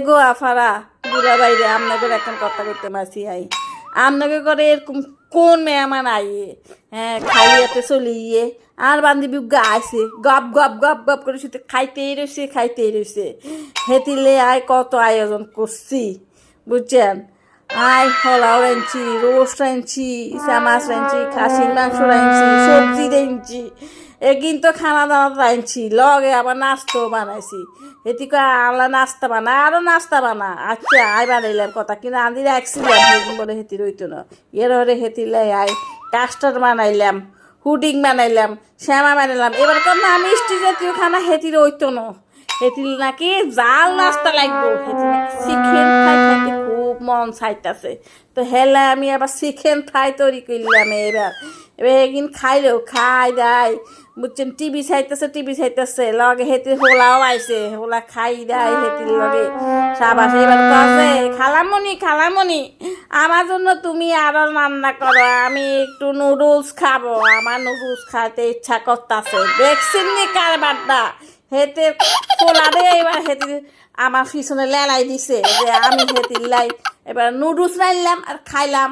গো আফারা দুলা বাইরে আপনাদের এখন কথা করতে মাসি আই আপনাকে করে এরকম কোন মেহমান আইয়ে হ্যাঁ খাইয়াতে চলিয়ে আর বান্ধবী আইসে গপ গপ গপ গপ করে শুধু খাইতেই রয়েছে হেতিলে আয় কত আয়োজন করছি বুঝছেন আয় ফলাও রাঁধছি রোস্ট রাঁধছি মাছ রাঁধছি খাসির মাংস রাঁধছি সবজি রাঁধছি এ কিন্তু খানা দানা রাঁধছি লগে আবার নাস্তাও বানাইছি হেতি কয় আলা নাস্তা বানা আরও নাস্তা বানা আচ্ছা আয় বানাইলাম কথা কিন্তু আন্দির অ্যাক্সিডেন্ট বলে হেতি রইতো না এর হরে হেতিলে আয় কাস্টার্ড বানাইলাম হুডিং বানাইলাম শ্যামা বানাইলাম এবার কর না মিষ্টি জাতীয় খানা হেতির রইতো না হেতিল নাকি জাল নাস্তা লাগবো হেতি নাকি চিকেন ফ্রাই খাইতে খুব মন চাইতেছে তো হেলে আমি আবার চিকেন ফ্রাই তৈরি করলাম এবার এবার খাইলেও খাই দেয় বুঝছেন টিভি চাইতেছে লগে হেতির হোলাও আইছে হোলা খাই দেয় হেতির লগে সাবাস এবার কাছে খালামনি আমার জন্য তুমি আরো রান্না করো আমি একটু নুডলস খাবো আমার নুডলস খাইতে ইচ্ছা করতেছে দেখছেন নি কারবারটা হেতে পোলা দে এবার হেতি আমার পিছনে লেলাই দিছে যে আমি হেতির লাই এবার নুডলস রাইলাম আর খাইলাম